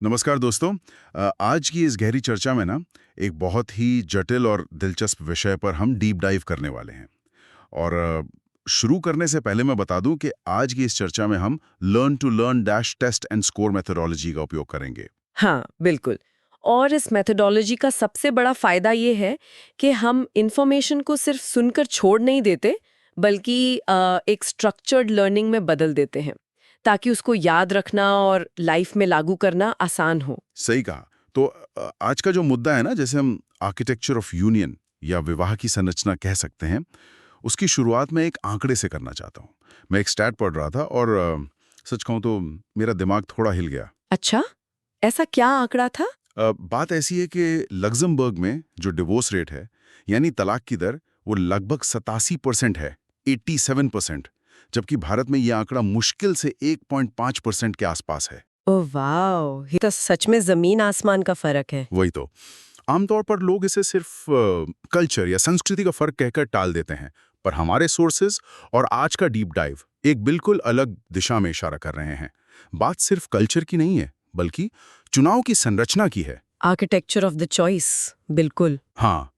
नमस्कार दोस्तों। आज की इस गहरी चर्चा में ना एक बहुत ही जटिल और दिलचस्प विषय पर हम डीप डाइव करने वाले हैं। और शुरू करने से पहले मैं बता दूं कि आज की इस चर्चा में हम learn to learn dash test and score methodology का उपयोग करेंगे। हाँ, बिल्कुल। और इस मेथोडोलॉजी का सबसे बड़ा फायदा ये है कि हम इंफॉर्मेशन को सिर्फ सुनकर छोड़ नहीं देते, बल्कि एक स्ट्रक्चर्ड लर्निंग में बदल देते हैं, ताकि उसको याद रखना और लाइफ में लागू करना आसान हो। सही कहा। तो आज का जो मुद्दा है ना, जैसे हम आर्किटेक्चर ऑफ यूनियन या विवाह की संरचना कह सकते हैं, उसकी शुरुआत में एक आंकड़े से करना चाहता हूँ। मैं एक स्टैट पढ़ रहा था और सच कहूँ तो मेरा दिमाग थोड़ा हिल गया। अच्छा, ऐसा क्या आंकड़ा था? बात ऐसी है कि लग्जमबर्ग में जो डिवोर्स रेट है, यानी तलाक की दर, वो लगभग 87% है, 87%। जबकि भारत में ये आंकड़ा मुश्किल से 1.5% के आसपास है। ओह वाओ, ये तो सच में जमीन आसमान का फर्क है। वही तो। आमतौर पर लोग इसे सिर्फ कल्चर या संस्कृति का फर्क कहकर टाल देते हैं, पर हमारे सोर्सेज और आज का डीप डाइव एक बिल्कुल अलग दिशा में इशारा कर रहे हैं। बात सिर्फ कल्चर की नहीं है, बल्कि चुनाव की संरचना की है। आर्किटेक्चर ऑफ द चॉइस, बिल्कुल। हाँ,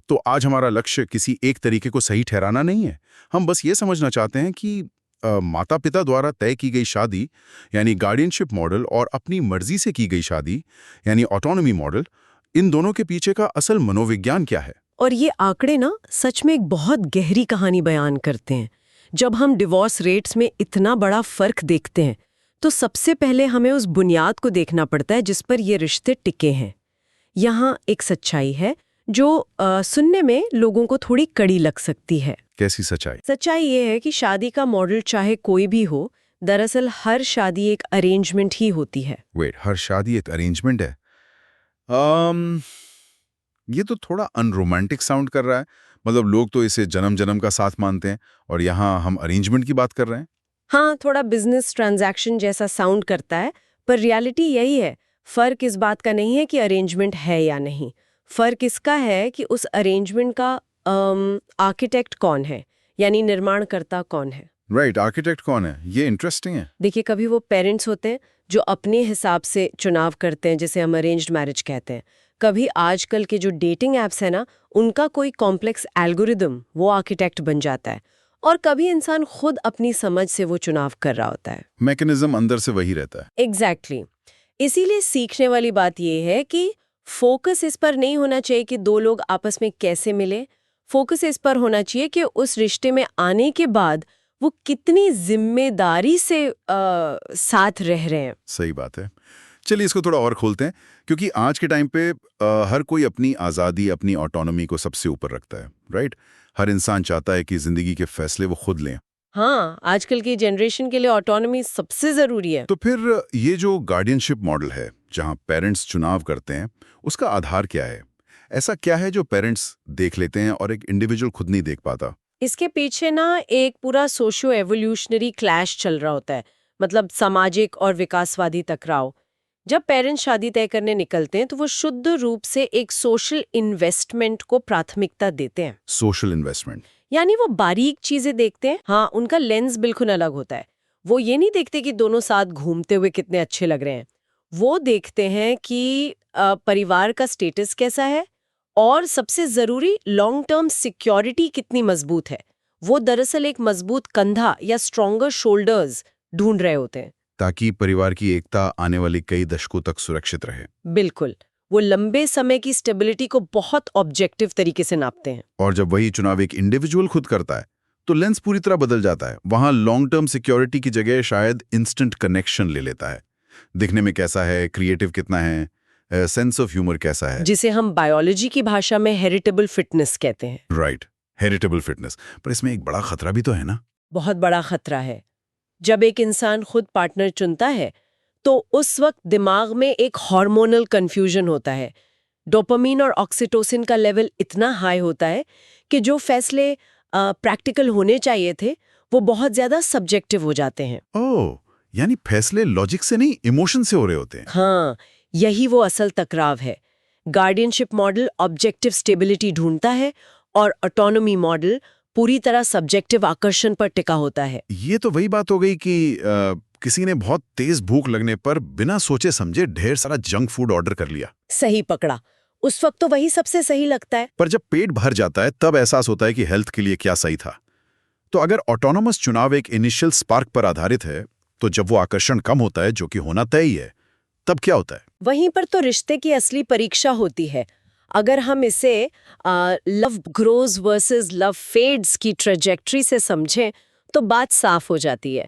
तो आज हमारा लक्ष्य किसी एक तरीके को सही ठहराना नहीं है। हम बस ये समझना चाहते हैं कि माता पिता द्वारा तय की गई शादी यानी गार्डियनशिप मॉडल और अपनी मर्जी से की गई शादी यानी ऑटोनॉमी मॉडल, इन दोनों के पीछे का असल मनोविज्ञान क्या है। और ये आंकड़े ना सच में एक बहुत गहरी कहानी बयान करते हैं। जब हम डिवोर्स रेट्स में इतना बड़ा फर्क देखते हैं, तो सबसे पहले हमें उस बुनियाद को देखना पड़ता है जिस पर ये रिश्ते टिके हैं। यहाँ एक सच्चाई है जो सुनने में लोगों को थोड़ी कड़ी लग सकती है। कैसी सच्चाई? सच्चाई ये है कि शादी का मॉडल चाहे कोई भी हो, दरअसल हर शादी एक अरेंजमेंट ही होती है। वेट, हर शादी एक अरेंजमेंट है? अम ये तो थोड़ा अनरोमांटिक साउंड कर रहा है। मतलब लोग तो इसे जन्म जन्म का साथ मानते हैं और यहाँ हम अरेंजमेंट की बात कर रहे हैं। हाँ, थोड़ा बिजनेस ट्रांजैक्शन जैसा साउंड करता है, पर रियलिटी यही है। फर्क इस बात का नहीं है कि अरेंजमेंट है या नहीं। फर्क इसका है कि उस अरेंजमेंट का आर्किटेक्ट कौन है, यानी निर्माणकर्ता कौन है। राइट, आर्किटेक्ट कौन है? ये इंटरेस्टिंग है। देखिए, कभी वो पेरेंट्स होते हैं जो अपने हिसाब से चुनाव करते हैं, जिसे हम अरेंज्ड मैरिज कहते हैं। कभी आजकल के जो डेटिंग एप्स है ना, उनका कोई कॉम्प्लेक्स एल्गोरिदम वो आर्किटेक्ट बन जाता है। और कभी इंसान खुद अपनी समझ से वो चुनाव कर रहा होता है। मैकेनिज्म अंदर से वही रहता है। एग्जैक्टली इसीलिए सीखने वाली बात यह है कि फोकस इस पर नहीं होना चाहिए कि दो लोग आपस में कैसे मिले। फोकस इस पर होना चाहिए कि उस रिश्ते में आने के बाद वो कितनी जिम्मेदारी से साथ रह रहे हैं। सही बात है। चलिए इसको थोड़ा और खोलते हैं, क्योंकि आज के टाइम पे हर कोई अपनी आज़ादी, अपनी ऑटोनॉमी को सबसे ऊपर रखता है। राइट, हर इंसान चाहता है कि जिंदगी के फैसले वो खुद लें। हाँ, आजकल की जनरेशन के लिए ऑटोनॉमी सबसे जरूरी है। तो फिर ये जो गार्डियनशिप मॉडल है, जहां पेरेंट्स चुनाव करते हैं, उसका आधार क्या है? ऐसा क्या है जो पेरेंट्स देख लेते हैं और एक इंडिविजुअल खुद नहीं देख पाता? इसके पीछे ना एक पूरा सोशियो एवोल्यूशनरी क्लैश चल रहा होता है, मतलब सामाजिक और विकासवादी टकराव। जब पेरेंट्स शादी तय करने निकलते हैं तो वो शुद्ध रूप से एक सोशल इन्वेस्टमेंट को प्राथमिकता देते हैं। सोशल इन्वेस्टमेंट यानी वो बारीक चीजें देखते हैं। हाँ, उनका लेंस बिल्कुल अलग होता है। वो ये नहीं देखते कि दोनों साथ घूमते हुए कितने अच्छे लग रहे हैं। वो देखते हैं कि परिवार का स्टेटस कैसा है और सबसे जरूरी लॉन्ग टर्म सिक्योरिटी कितनी मजबूत है। वो दरअसल एक मजबूत कंधा या स्ट्रॉन्गर शोल्डर्स ढूंढ रहे होते हैं, ताकि परिवार की एकता आने वाली कई दशकों तक सुरक्षित रहे। बिल्कुल। वो लंबे समय की स्टेबिलिटी को बहुत ऑब्जेक्टिव तरीके से नापते हैं। और जब वही चुनाव एक इंडिविजुअल खुद करता है, तो लेंस पूरी तरह बदल जाता है। वहां लॉन्ग टर्म सिक्योरिटी की जगह शायद इंस्टेंट कनेक्शन ले लेता है। दिखने में कैसा है, क्रिएटिव कितना है, सेंस ऑफ ह्यूमर कैसा है, जिसे हम बायोलॉजी की भाषा में हेरिटेबल फिटनेस कहते हैं। Right, heritable fitness. पर इसमें एक बड़ा खतरा भी तो है ना? बहुत बड़ा खतरा है। जब एक इंसान खुद पार्टनर चुनता है तो उस वक्त दिमाग में एक हार्मोनल कंफ्यूजन होता है। डोपामीन और ऑक्सीटोसिन का लेवल इतना हाई होता है कि जो फैसले प्रैक्टिकल होने चाहिए थे वो बहुत ज्यादा सब्जेक्टिव हो जाते हैं। ओह, यानी फैसले लॉजिक से नहीं, इमोशन से हो रहे होते हैं। हाँ, यही वो असल टकराव है। गार्डियनशिप मॉडल ऑब्जेक्टिव स्टेबिलिटी ढूंढता है और ऑटोनॉमी मॉडल पूरी तरह सब्जेक्टिव आकर्षण पर टिका होता है। ये तो वही बात हो गई कि किसी ने बहुत तेज भूख लगने पर बिना सोचे समझे ढेर सारा जंक फूड ऑर्डर कर लिया। सही पकड़ा। उस वक्त तो वही सबसे सही लगता है। पर जब पेट भर जाता है तब एहसास होता है कि हेल्थ के लिए क्या सही था। तो अगर ऑटोनोमस चुनाव एक इनिशियल स्पार्क पर आधारित है, तो जब वो आकर्षण कम होता है, जो कि होना तय ही है, तब क्या होता है? वहीं पर तो रिश्ते की असली परीक्षा होती है। अगर हम इसे love grows versus love fades की ट्रेजेक्ट्री से समझें तो बात साफ हो जाती है।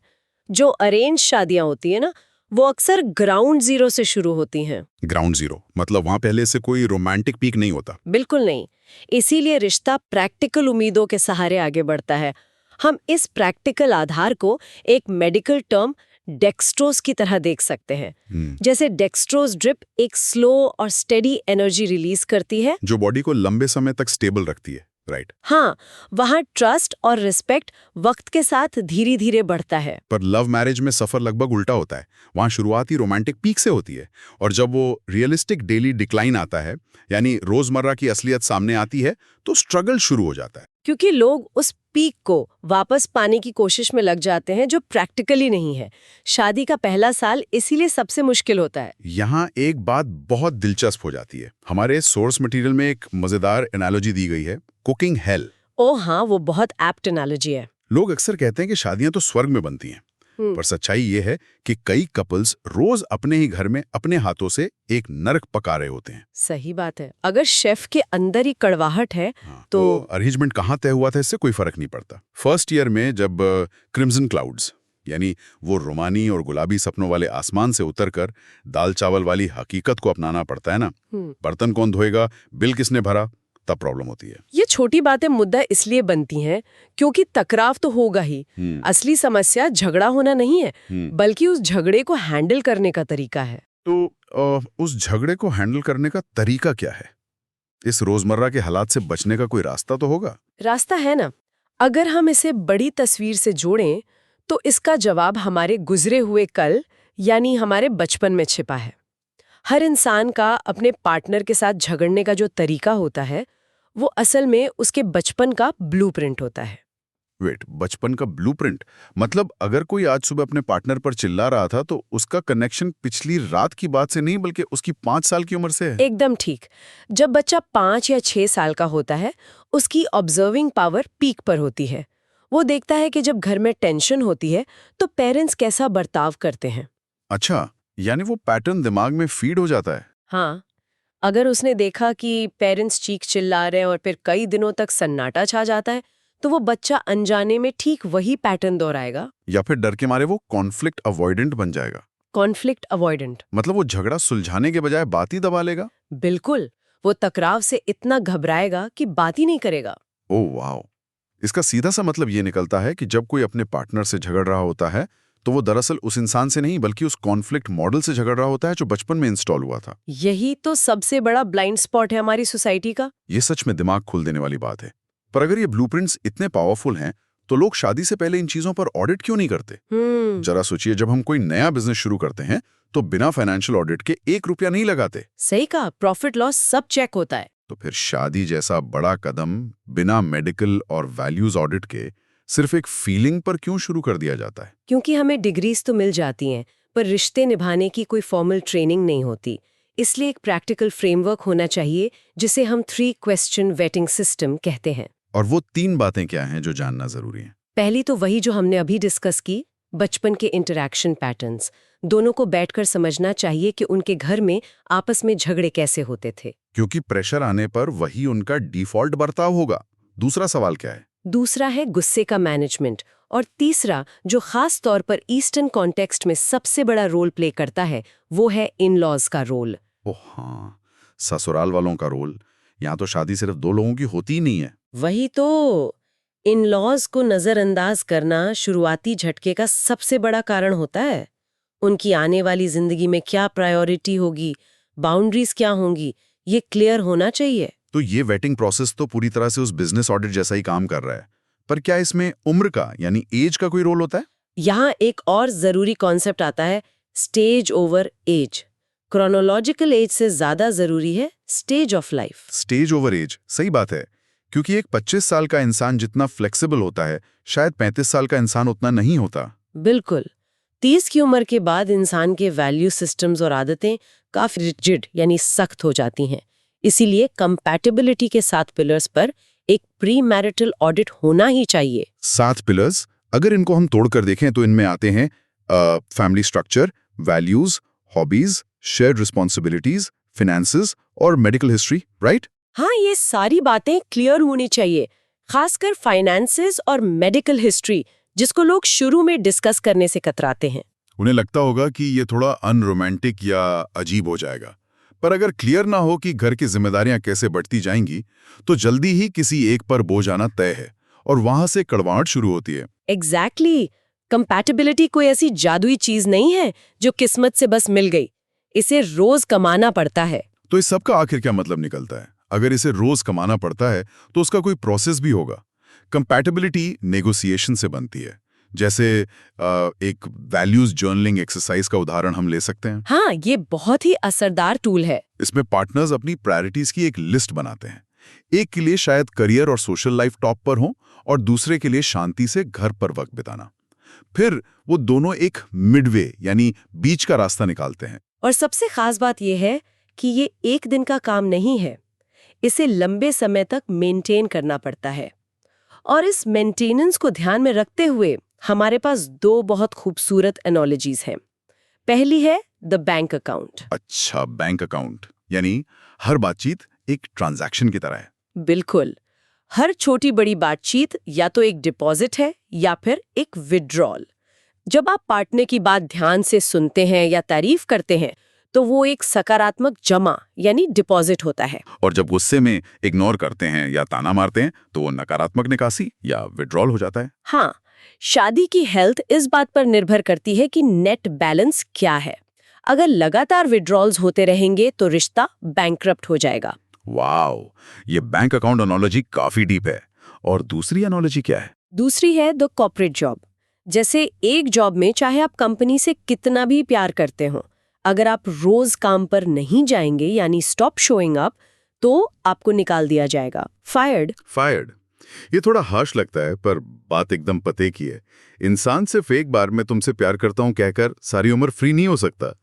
जो अरेंज शादियां होती है ना, वो अक्सर ग्राउंड जीरो से शुरू होती हैं। ग्राउंड जीरो मतलब वहां पहले से कोई रोमांटिक पीक नहीं होता? बिल्कुल नहीं। इसीलिए रिश्ता प्रैक्टिकल उम्मीदों के सहारे आगे बढ़ता है। हम इस प्रैक्टिकल आधार को एक मेडिकल टर्म डेक्स्ट्रोज की तरह देख सकते हैं। जैसे डेक्स्ट्रोज ड्रिप एक स्लो और स्टेडी एनर्जी रिलीज करती है, जो बॉडी को लंबे समय तक स्टेबल रखती है, राइट? हाँ, वहाँ ट्रस्ट और रिस्पेक्ट वक्त के साथ धीरे धीरे बढ़ता है। पर लव मैरिज में सफर लगभग उल्टा होता है। वहां शुरुआती रोमांटिक पीक से होती है, और जब वो रियलिस्टिक डेली डिक्लाइन आता है, यानी रोजमर्रा की असलियत सामने आती है, तो स्ट्रगल शुरू हो जाता है। क्योंकि लोग उस पीक को वापस पाने की कोशिश में लग जाते हैं, जो प्रैक्टिकली नहीं है। शादी का पहला साल इसीलिए सबसे मुश्किल होता है। यहाँ एक बात बहुत दिलचस्प हो जाती है। हमारे सोर्स मटेरियल में एक मजेदार एनालॉजी दी गई है, कुकिंग हेल। ओह हाँ, वो बहुत एप्ट एनालॉजी है। लोग अक्सर कहते हैं कि शादियां तो स्वर्ग में बनती हैं, पर सच्चाई ये है कि कई कपल्स रोज अपने ही घर में अपने हाथों से एक नरक पका रहे होते हैं। सही बात है। अगर शेफ के अंदर ही कड़वाहट है तो अरेंजमेंट कहाँ तय हुआ था इससे कोई फर्क नहीं पड़ता। फर्स्ट ईयर में जब क्रिम्सन क्लाउड्स, यानी वो रोमानी और गुलाबी सपनों वाले आसमान से उतरकर दाल चावल वाली हकीकत को अपनाना पड़ता है ना, बर्तन कौन धोएगा, बिल किसने भरा, तब प्रॉब्लम होती है। ये छोटी बातें मुद्दा इसलिए बनती हैं क्योंकि टकराव तो होगा ही। असली समस्या झगड़ा होना नहीं है, बल्कि उस झगड़े को हैंडल करने का तरीका है। तो उस झगड़े को हैंडल करने का तरीका क्या है? इस रोजमर्रा के हालात से बचने का कोई रास्ता तो होगा? रास्ता है ना। अगर हम इसे बड़ी तस्वीर से जोड़ें तो इसका जवाब हमारे गुजरे हुए कल, यानी हमारे बचपन में छिपा है। हर इंसान का अपने पार्टनर के साथ झगड़ने का जो तरीका होता है, वो असल में उसके बचपन का ब्लूप्रिंट होता है। वेट, बचपन का ब्लूप्रिंट? मतलब अगर कोई आज सुबह अपने पार्टनर पर चिल्ला रहा था तो उसका कनेक्शन पिछली रात की बात से नहीं, बल्कि उसकी 5 साल की उम्र से है? एकदम ठीक। जब बच्चा 5 या 6 साल का होता है, उसकी ऑब्जर्विंग पावर पीक पर होती है। वो देखता है कि जब घर में टेंशन होती है तो पेरेंट्स कैसा बर्ताव करते हैं। अच्छा, यानी वो पैटर्न दिमाग में फीड हो जाता है। हाँ, अगर उसने देखा कि पेरेंट्स चीख चिल्ला रहे हैं और फिर कई दिनों तक सन्नाटा छा जाता है, तो वो बच्चा अनजाने में ठीक वही पैटर्न दोहराएगा। या फिर डर के मारे वो कॉन्फ्लिक्ट अवॉइडेंट बन जाएगा। कॉन्फ्लिक्ट अवॉइडेंट मतलब वो झगड़ा सुलझाने के बजाय बात ही दबा लेगा। बिल्कुल, वो टकराव से इतना घबराएगा कि बात ही नहीं करेगा। Oh wow! इसका सीधा सा मतलब ये निकलता है कि जब कोई अपने पार्टनर से झगड़ रहा होता है, तो वो दरअसल उस इंसान से नहीं, बल्कि उस कॉन्फ्लिक्ट मॉडल से झगड़ रहा होता है जो बचपन में इंस्टॉल हुआ था। यही तो सबसे बड़ा ब्लाइंड स्पॉट है हमारी सोसाइटी का। ये सच में दिमाग खोल देने वाली बात है। पर अगर ये ब्लूप्रिंट्स इतने पावरफुल हैं, तो लोग शादी से पहले इन चीजों पर ऑडिट क्यों नहीं करते? जरा सोचिए, जब हम कोई नया बिजनेस शुरू करते हैं तो बिना फाइनेंशियल ऑडिट के 1 रुपया नहीं लगाते। सही कहा, प्रॉफिट लॉस सब चेक होता है। तो फिर शादी जैसा बड़ा कदम बिना मेडिकल और वैल्यूज ऑडिट के सिर्फ एक फीलिंग पर क्यों शुरू कर दिया जाता है? क्योंकि हमें डिग्रीज तो मिल जाती हैं, पर रिश्ते निभाने की कोई फॉर्मल ट्रेनिंग नहीं होती। इसलिए एक प्रैक्टिकल फ्रेमवर्क होना चाहिए, जिसे हम 3 क्वेश्चन वेटिंग सिस्टम कहते हैं। और वो 3 बातें क्या हैं जो जानना जरूरी है? पहली तो वही जो हमने अभी डिस्कस की, बचपन के इंटरैक्शन पैटर्न्स। दोनों को बैठकर समझना चाहिए कि उनके घर में आपस में झगड़े कैसे होते थे, क्योंकि प्रेशर आने पर वही उनका डिफॉल्ट बर्ताव होगा। दूसरा सवाल क्या है? दूसरा है गुस्से का मैनेजमेंट, और तीसरा, जो खास तौर पर ईस्टर्न कॉन्टेक्स्ट में सबसे बड़ा रोल प्ले करता है, वो है इन लॉज का रोल। ओह हाँ, ससुराल वालों का रोल। यहाँ तो शादी सिर्फ 2 लोगों की होती ही नहीं है। वही तो, इन लॉज को नजरअंदाज करना शुरुआती झटके का सबसे बड़ा कारण होता है। उनकी आने वाली जिंदगी में क्या प्रायोरिटी होगी, बाउंड्रीज क्या होंगी, ये क्लियर होना चाहिए। तो ये वेटिंग प्रोसेस तो पूरी तरह से उस बिजनेस ऑडिट जैसा ही काम कर रहा है। पर क्या इसमें उम्र का, यानी एज का कोई रोल होता है? यहाँ एक और जरूरी कॉन्सेप्ट आता है, stage over age. Chronological age से ज्यादा जरूरी है stage of life. Stage over age, सही बात है। क्योंकि एक 25 साल का इंसान जितना फ्लेक्सिबल होता है, शायद 35 साल का इंसान उतना नहीं होता। बिल्कुल। 30 की उम्र के बाद इंसान के वैल्यू सिस्टम्स और आदतें काफी रिजिड यानी सख्त हो जाती हैं। इसीलिए कंपैटिबिलिटी के 7 पिलर्स पर एक प्री मैरिटल ऑडिट होना ही चाहिए। 7 पिलर्स, अगर इनको हम तोड़कर देखें तो इनमें आते हैं family structure, values, hobbies, shared responsibilities, finances और मेडिकल हिस्ट्री, राइट? हाँ, ये सारी बातें क्लियर होनी चाहिए, खासकर फाइनेंसेस और मेडिकल हिस्ट्री, जिसको लोग शुरू में डिस्कस करने से कतराते हैं। उन्हें लगता होगा कि ये थोड़ा अनरोमांटिक या अजीब हो जाएगा, पर अगर क्लियर ना हो कि घर की जिम्मेदारियां कैसे बढ़ती जाएंगी, तो जल्दी ही किसी एक पर बोझ आना तय है और वहां से कड़वाहट शुरू होती है। एग्जैक्टली। कंपैटिबिलिटी कोई ऐसी जादुई चीज नहीं है जो किस्मत से बस मिल गई। इसे रोज कमाना पड़ता है। तो इस सब का आखिर क्या मतलब निकलता है? अगर इसे रोज कमाना पड़ता है तो उसका कोई प्रोसेस भी होगा। कंपैटिबिलिटी नेगोशिएशन से बनती है। जैसे एक वैल्यूज जर्नलिंग एक्सरसाइज का उदाहरण हम ले सकते हैं। हाँ, ये बहुत ही असरदार टूल है। इसमें पार्टनर्स अपनी प्रायोरिटीज की एक लिस्ट बनाते हैं। एक के लिए शायद करियर और सोशल लाइफ टॉप पर हो और दूसरे के लिए शांति से घर पर वक्त बिताना। फिर वो दोनों एक मिडवे यानी बीच का रास्ता निकालते हैं। और सबसे खास बात यह है कि ये एक दिन का काम नहीं है। इसे लंबे समय तक मेंटेन करना पड़ता है। और इस मेंटेनेंस को ध्यान में रखते हुए हमारे पास 2 बहुत खूबसूरत एनालॉजीज हैं। पहली है द बैंक अकाउंट। अच्छा, बैंक अकाउंट यानी हर बातचीत एक ट्रांजैक्शन की तरह है। बिल्कुल। हर छोटी बड़ी बातचीत या तो एक डिपॉजिट है या फिर एक विड्रॉल। जब आप पार्टनर की बात ध्यान से सुनते हैं या तारीफ करते हैं तो वो एक सकारात्मक जमा यानी डिपॉजिट होता है। और जब गुस्से में इग्नोर करते हैं या ताना मारते हैं तो वो नकारात्मक निकासी या विड्रॉल हो जाता है। हाँ, शादी की हेल्थ इस बात पर निर्भर करती है कि नेट बैलेंस क्या है। अगर लगातार विड्रॉल्स होते रहेंगे तो रिश्ता बैंकरप्ट हो जाएगा। वाओ, ये बैंक अकाउंट एनालॉजी काफी डीप है। और दूसरी एनालॉजी क्या है? दूसरी है द कॉर्पोरेट जॉब। जैसे एक जॉब में चाहे आप कंपनी से कितना भी प्यार करते हो, अगर आप रोज काम पर नहीं जाएंगे यानी स्टॉप शोइंग अप, तो आपको निकाल दिया जाएगा, फायर्ड। ये थोड़ा हार्श लगता है पर बात एकदम पते की है। इंसान सिर्फ एक बार में तुमसे प्यार करता हूं कहकर सारी उम्र फ्री नहीं हो सकता।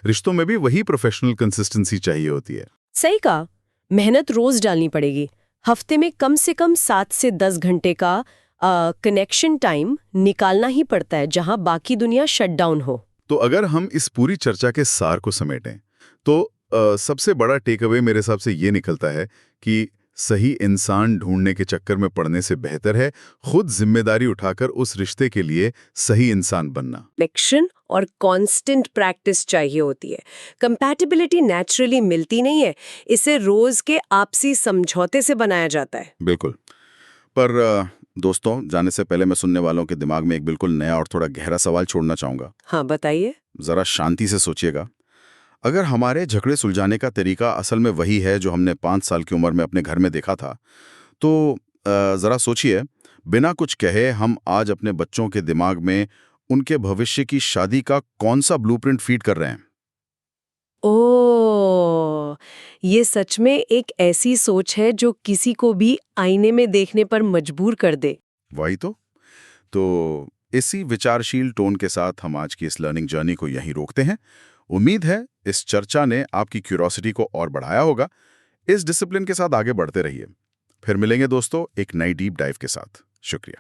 रिश्तों में भी वही प्रोफेशनल कंसिस्टेंसी चाहिए होती है। सही कहा। मेहनत रोज डालनी पड़ेगी। हफ्ते में कम से कम 7 से 10 घंटे का कनेक्शन टाइम निकालना ही पड़ता है, जहां बाकी दुनिया शटडाउन हो। तो अगर हम इस पूरी चर्चा के सार को समेटें तो सबसे बड़ा टेक अवे मेरे हिसाब से ये निकलता है कि सही इंसान ढूंढने के चक्कर में पड़ने से बेहतर है खुद जिम्मेदारी उठाकर उस रिश्ते के लिए सही इंसान बनना। रिफ्लेक्शन और कांस्टेंट प्रैक्टिस चाहिए होती है। कंपैटिबिलिटी नेचुरली मिलती नहीं है, इसे रोज के आपसी समझौते से बनाया जाता है। बिल्कुल। पर दोस्तों, जाने से पहले मैं सुनने वालों के दिमाग में एक बिल्कुल नया और थोड़ा गहरा सवाल छोड़ना चाहूंगा। हाँ, बताइए। जरा शांति से सोचिएगा। अगर हमारे झगड़े सुलझाने का तरीका असल में वही है जो हमने 5 साल की उम्र में अपने घर में देखा था, तो जरा सोचिए, बिना कुछ कहे हम आज अपने बच्चों के दिमाग में उनके भविष्य की शादी का कौन सा ब्लूप्रिंट फीड कर रहे हैं? ओह, ये सच में एक ऐसी सोच है जो किसी को भी आईने में देखने पर मजबूर कर दे। वही तो इसी विचारशील टोन के साथ हम आज की इस लर्निंग जर्नी को यहीं रोकते हैं। उम्मीद है इस चर्चा ने आपकी क्यूरियोसिटी को और बढ़ाया होगा। इस डिसिप्लिन के साथ आगे बढ़ते रहिए। फिर मिलेंगे दोस्तों एक नई डीप डाइव के साथ। शुक्रिया।